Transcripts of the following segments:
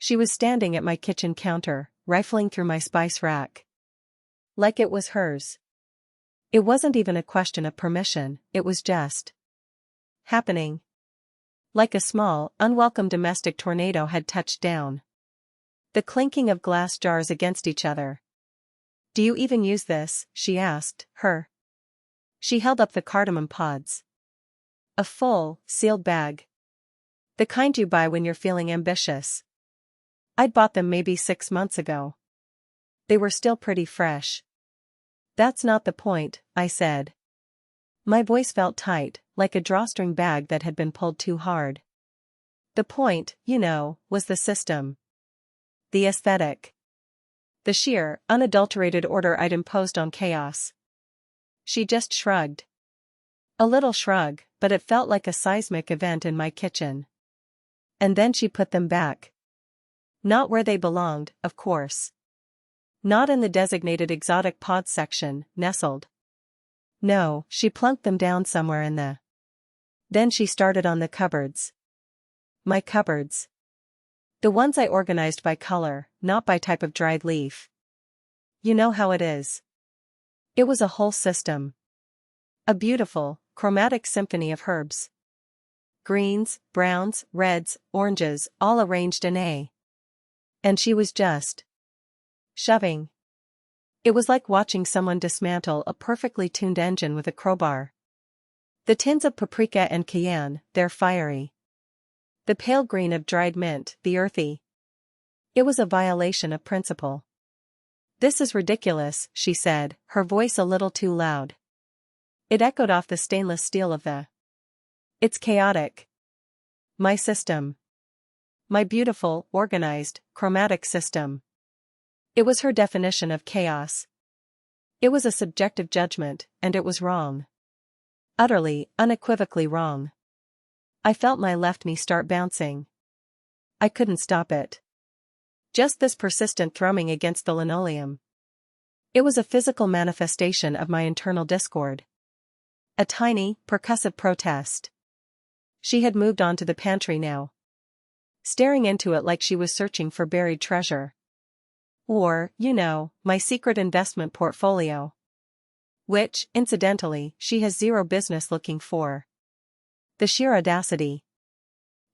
She was standing at my kitchen counter, rifling through my spice rack. Like it was hers. It wasn't even a question of permission, it was just happening. Like a small, unwelcome domestic tornado had touched down. The clinking of glass jars against each other. "Do you even use this?" she asked, She held up the cardamom pods. A full, sealed bag. The kind you buy when you're feeling ambitious. I'd bought them maybe 6 months ago. They were still pretty fresh. "That's not the point," I said. My voice felt tight, like a drawstring bag that had been pulled too hard. "The point, you know, was the system. The aesthetic. The sheer, unadulterated order I'd imposed on chaos." She just shrugged. A little shrug, but it felt like a seismic event in my kitchen. And then she put them back. Not where they belonged, of course. Not in the designated exotic pods section, nestled. No, she plunked them down somewhere in the... Then she started on the cupboards. My cupboards. The ones I organized by color, not by type of dried leaf. You know how it is. It was a whole system. A beautiful, chromatic symphony of herbs. Greens, browns, reds, oranges, all arranged in a. And she was just shoving. It was like watching someone dismantle a perfectly tuned engine with a crowbar. The tins of paprika and cayenne, they're fiery. The pale green of dried mint, the earthy. It was a violation of principle. "This is ridiculous," she said, her voice a little too loud. It echoed off the stainless steel of the... It's chaotic. My system. My beautiful, organized, chromatic system. It was her definition of chaos. It was a subjective judgment, and it was wrong. Utterly, unequivocally wrong. I felt my left knee start bouncing. I couldn't stop it. Just this persistent thrumming against the linoleum. It was a physical manifestation of my internal discord. A tiny, percussive protest. She had moved on to the pantry now. Staring into it like she was searching for buried treasure. Or, you know, my secret investment portfolio. Which, incidentally, she has zero business looking for. The sheer audacity.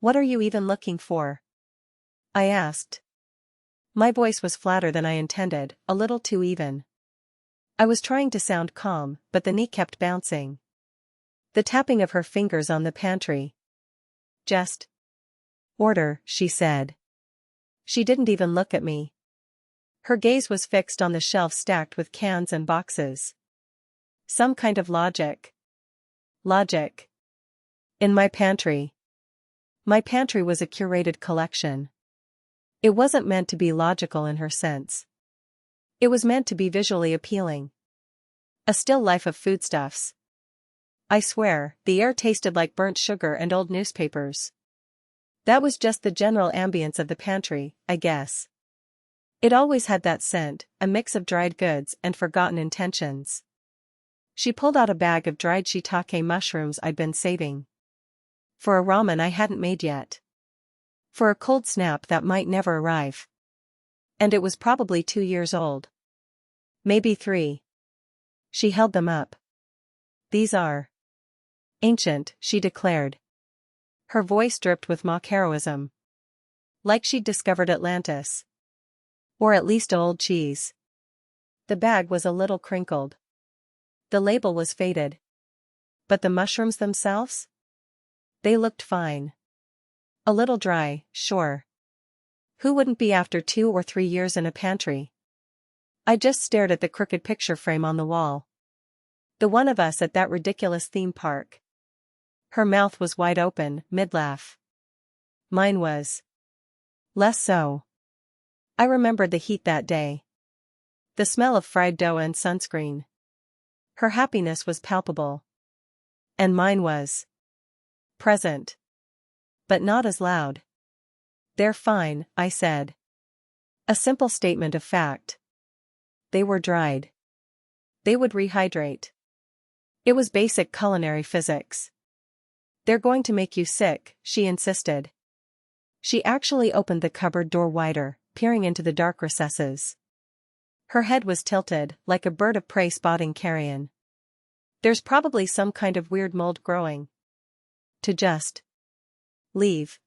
"What are you even looking for?" I asked. My voice was flatter than I intended, a little too even. I was trying to sound calm, but the knee kept bouncing. The tapping of her fingers on the pantry. "Just order," she said. She didn't even look at me. Her gaze was fixed on the shelf stacked with cans and boxes. Some kind of logic. Logic. In my pantry. My pantry was a curated collection. It wasn't meant to be logical in her sense. It was meant to be visually appealing. A still life of foodstuffs. I swear, the air tasted like burnt sugar and old newspapers. That was just the general ambience of the pantry, I guess. It always had that scent, a mix of dried goods and forgotten intentions. She pulled out a bag of dried shiitake mushrooms I'd been saving. For a ramen I hadn't made yet. For a cold snap that might never arrive. And it was probably 2 years old. Maybe 3. She held them up. "These are ancient," she declared. Her voice dripped with mock heroism. Like she'd discovered Atlantis. Or at least old cheese. The bag was a little crinkled. The label was faded. But the mushrooms themselves? They looked fine. A little dry, sure. Who wouldn't be after 2 or 3 years in a pantry? I just stared at the crooked picture frame on the wall. The one of us at that ridiculous theme park. Her mouth was wide open, mid-laugh. Mine was less so. I remembered the heat that day. The smell of fried dough and sunscreen. Her happiness was palpable. And mine was present. But not as loud. "They're fine," I said. A simple statement of fact. They were dried. They would rehydrate. It was basic culinary physics. "They're going to make you sick," she insisted. She actually opened the cupboard door wider, peering into the dark recesses. Her head was tilted, like a bird of prey spotting carrion. There's probably some kind of weird mold growing. To just leave.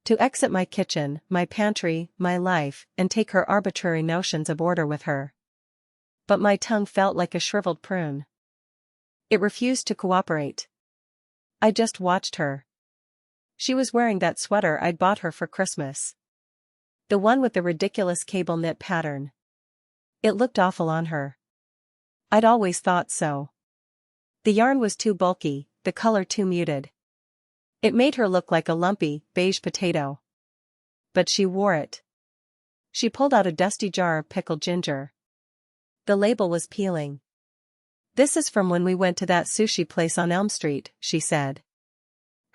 To exit my kitchen, my pantry, my life, and take her arbitrary notions of order with her. But my tongue felt like a shriveled prune. It refused to cooperate. I just watched her. She was wearing that sweater I'd bought her for Christmas. The one with the ridiculous cable knit pattern. It looked awful on her. I'd always thought so. The yarn was too bulky, the color too muted. It made her look like a lumpy, beige potato. But she wore it. She pulled out a dusty jar of pickled ginger. The label was peeling. "This is from when we went to that sushi place on Elm Street," she said.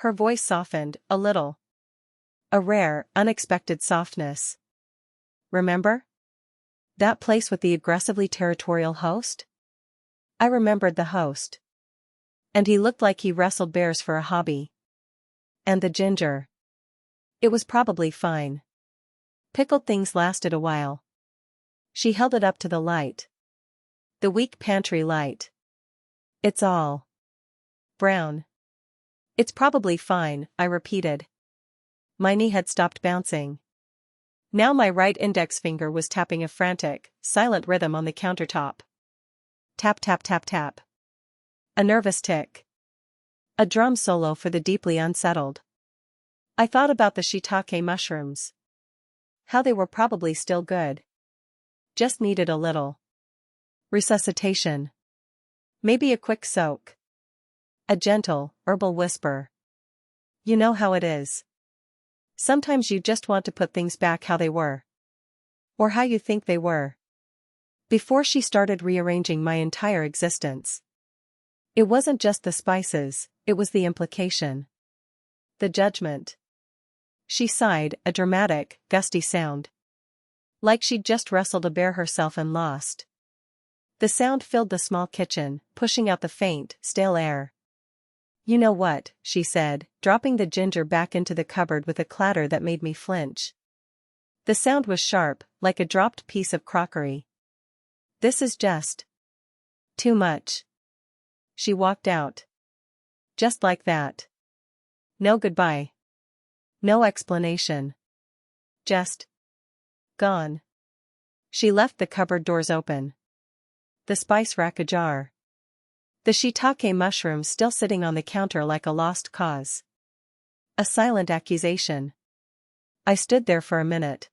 Her voice softened, a little. A rare, unexpected softness. "Remember? That place with the aggressively territorial host?" I remembered the host. And he looked like he wrestled bears for a hobby. And the ginger. It was probably fine. Pickled things lasted a while. She held it up to the light. The weak pantry light. "It's all brown." "It's probably fine," I repeated. My knee had stopped bouncing. Now my right index finger was tapping a frantic, silent rhythm on the countertop. Tap tap tap tap. A nervous tick. A drum solo for the deeply unsettled. I thought about the shiitake mushrooms. How they were probably still good. Just needed a little resuscitation. Maybe a quick soak. A gentle, herbal whisper. You know how it is. Sometimes you just want to put things back how they were. Or how you think they were. Before she started rearranging my entire existence. It wasn't just the spices, it was the implication. The judgment. She sighed, a dramatic, gusty sound. Like she'd just wrestled a bear herself and lost. The sound filled the small kitchen, pushing out the faint, stale air. "You know what," she said, dropping the ginger back into the cupboard with a clatter that made me flinch. The sound was sharp, like a dropped piece of crockery. "This is just too much." She walked out. Just like that. No goodbye. No explanation. Just gone. She left the cupboard doors open. The spice rack ajar. The shiitake mushrooms still sitting on the counter like a lost cause. A silent accusation. I stood there for a minute.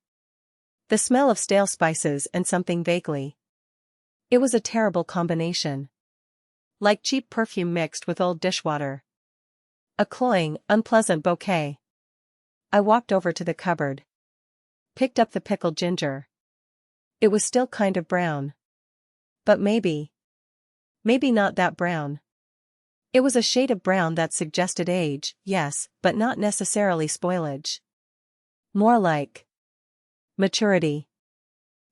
The smell of stale spices and something vaguely. It was a terrible combination. Like cheap perfume mixed with old dishwater. A cloying, unpleasant bouquet. I walked over to the cupboard. Picked up the pickled ginger. It was still kind of brown. But maybe not that brown. It was a shade of brown that suggested age, yes, but not necessarily spoilage. More like maturity.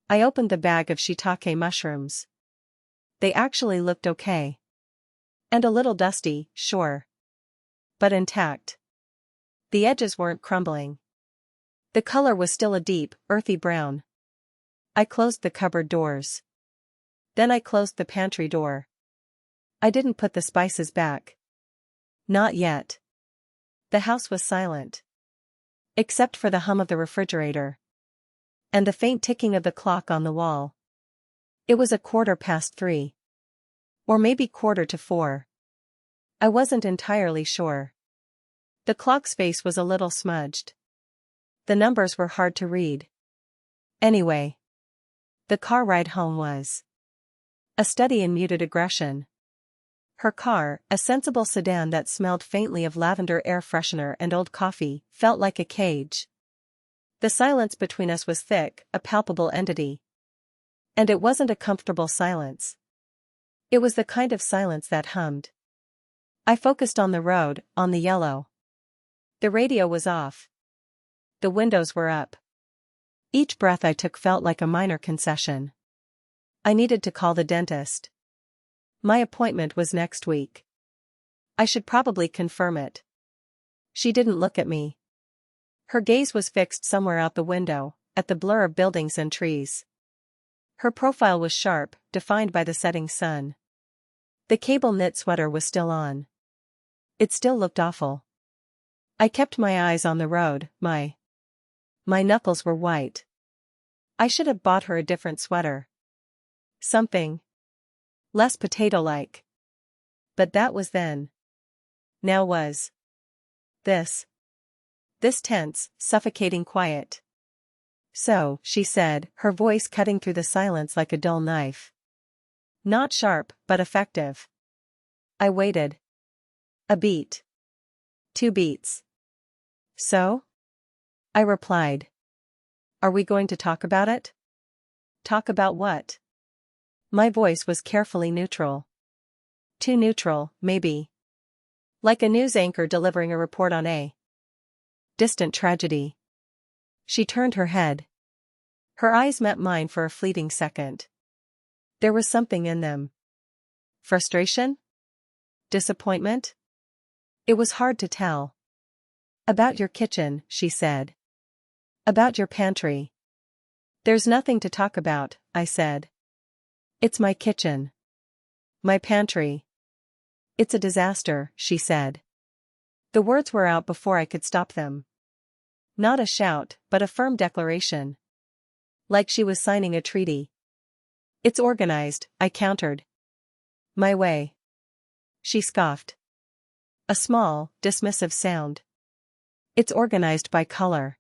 I opened the bag of shiitake mushrooms. They actually looked okay. And a little dusty, sure. But intact. The edges weren't crumbling. The color was still a deep, earthy brown. I closed the cupboard doors. Then I closed the pantry door. I didn't put the spices back. Not yet. The house was silent. Except for the hum of the refrigerator. And the faint ticking of the clock on the wall. It was 3:15. Or maybe 3:45. I wasn't entirely sure. The clock's face was a little smudged. The numbers were hard to read. Anyway. The car ride home was a study in muted aggression. Her car, a sensible sedan that smelled faintly of lavender air freshener and old coffee, felt like a cage. The silence between us was thick, a palpable entity. And it wasn't a comfortable silence. It was the kind of silence that hummed. I focused on the road, on the yellow. The radio was off. The windows were up. Each breath I took felt like a minor concession. I needed to call the dentist. My appointment was next week. I should probably confirm it. She didn't look at me. Her gaze was fixed somewhere out the window, at the blur of buildings and trees. Her profile was sharp, defined by the setting sun. The cable knit sweater was still on. It still looked awful. I kept my eyes on the road, my knuckles were white. I should have bought her a different sweater. Something less potato-like. But that was then. Now was this tense, suffocating quiet. So, she said, her voice cutting through the silence like a dull knife. Not sharp, but effective. I waited. A beat. 2 beats. So? I replied. Are we going to talk about it? Talk about what? My voice was carefully neutral. Too neutral, maybe. Like a news anchor delivering a report on a distant tragedy. She turned her head. Her eyes met mine for a fleeting second. There was something in them. Frustration? Disappointment? It was hard to tell. About your kitchen, she said. About your pantry. There's nothing to talk about, I said. It's my kitchen. My pantry. It's a disaster, she said. The words were out before I could stop them. Not a shout, but a firm declaration. Like she was signing a treaty. It's organized, I countered. My way. She scoffed. A small, dismissive sound. It's organized by color.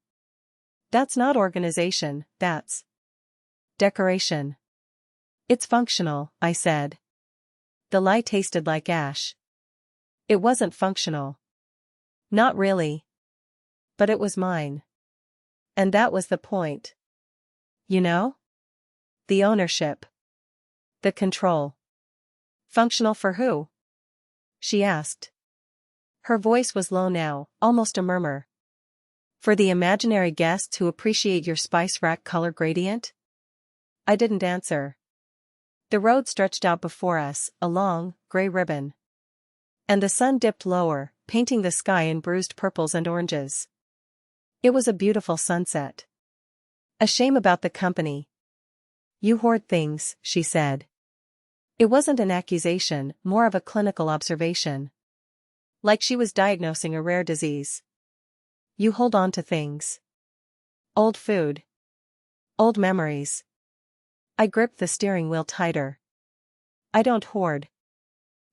That's not organization, that's decoration. It's functional, I said. The lie tasted like ash. It wasn't functional. Not really. But it was mine. And that was the point. You know? The ownership. The control. Functional for who? She asked. Her voice was low now, almost a murmur. For the imaginary guests who appreciate your spice rack color gradient? I didn't answer. The road stretched out before us, a long, gray ribbon. And the sun dipped lower, painting the sky in bruised purples and oranges. It was a beautiful sunset. A shame about the company. You hoard things, she said. It wasn't an accusation, more of a clinical observation. Like she was diagnosing a rare disease. You hold on to things. Old food. Old memories. I gripped the steering wheel tighter. I don't hoard.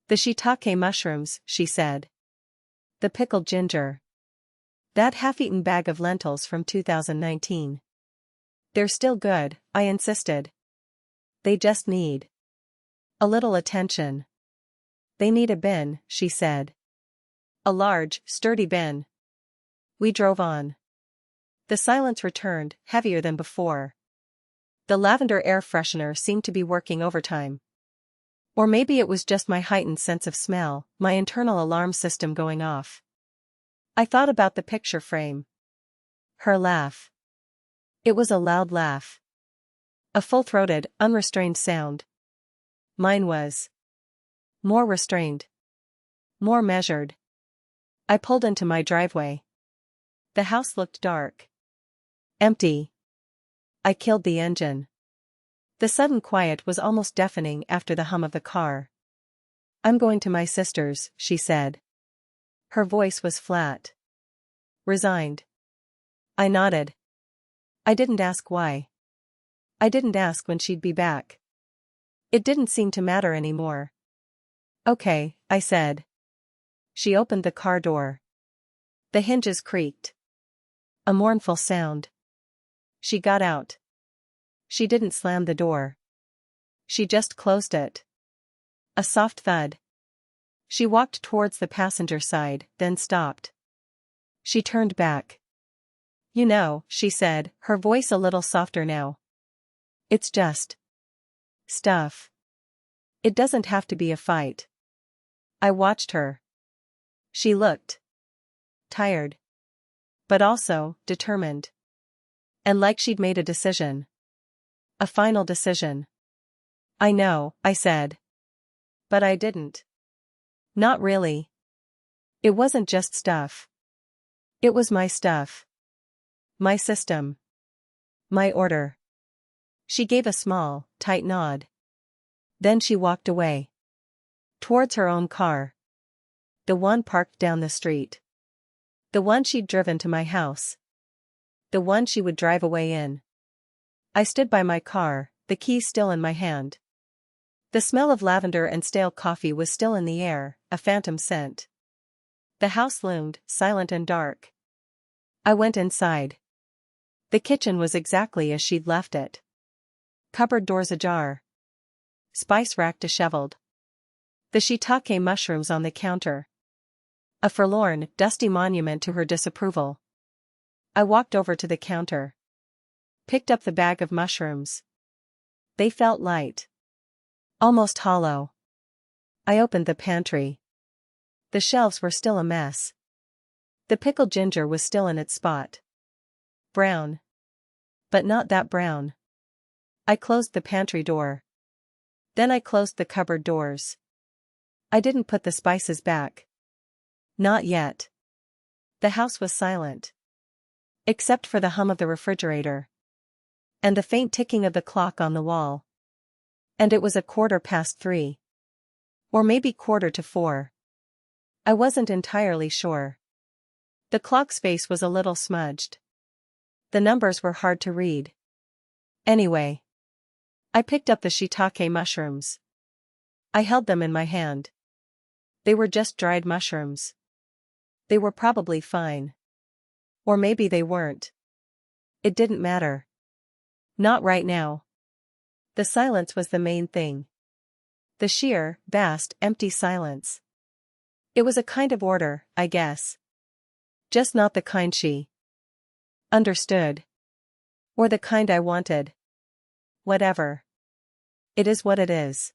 The shiitake mushrooms, she said. The pickled ginger. That half-eaten bag of lentils from 2019. They're still good, I insisted. They just need a little attention. They need a bin, she said. A large, sturdy bin. We drove on. The silence returned, heavier than before. The lavender air freshener seemed to be working overtime. Or maybe it was just my heightened sense of smell, my internal alarm system going off. I thought about the picture frame. Her laugh. It was a loud laugh. A full-throated, unrestrained sound. Mine was more restrained. More measured. I pulled into my driveway. The house looked dark. Empty. I killed the engine. The sudden quiet was almost deafening after the hum of the car. I'm going to my sister's, she said. Her voice was flat. Resigned. I nodded. I didn't ask why. I didn't ask when she'd be back. It didn't seem to matter anymore. Okay, I said. She opened the car door. The hinges creaked. A mournful sound. She got out. She didn't slam the door. She just closed it. A soft thud. She walked towards the passenger side, then stopped. She turned back. You know, she said, her voice a little softer now. It's just stuff. It doesn't have to be a fight. I watched her. She looked tired. But also, determined. And like she'd made a decision. A final decision. I know, I said. But I didn't. Not really. It wasn't just stuff. It was my stuff. My system. My order. She gave a small, tight nod. Then she walked away. Towards her own car. The one parked down the street. The one she'd driven to my house. The one she would drive away in. I stood by my car, the key still in my hand. The smell of lavender and stale coffee was still in the air, a phantom scent. The house loomed, silent and dark. I went inside. The kitchen was exactly as she'd left it. Cupboard doors ajar. Spice rack disheveled. The shiitake mushrooms on the counter. A forlorn, dusty monument to her disapproval. I walked over to the counter. Picked up the bag of mushrooms. They felt light. Almost hollow. I opened the pantry. The shelves were still a mess. The pickled ginger was still in its spot. Brown. But not that brown. I closed the pantry door. Then I closed the cupboard doors. I didn't put the spices back. Not yet. The house was silent. Except for the hum of the refrigerator. And the faint ticking of the clock on the wall. And it was 3:15. Or maybe 3:45. I wasn't entirely sure. The clock's face was a little smudged. The numbers were hard to read. Anyway. I picked up the shiitake mushrooms. I held them in my hand. They were just dried mushrooms. They were probably fine. Or maybe they weren't. It didn't matter. Not right now. The silence was the main thing. The sheer, vast, empty silence. It was a kind of order, I guess. Just not the kind she understood. Or the kind I wanted. Whatever. It is what it is.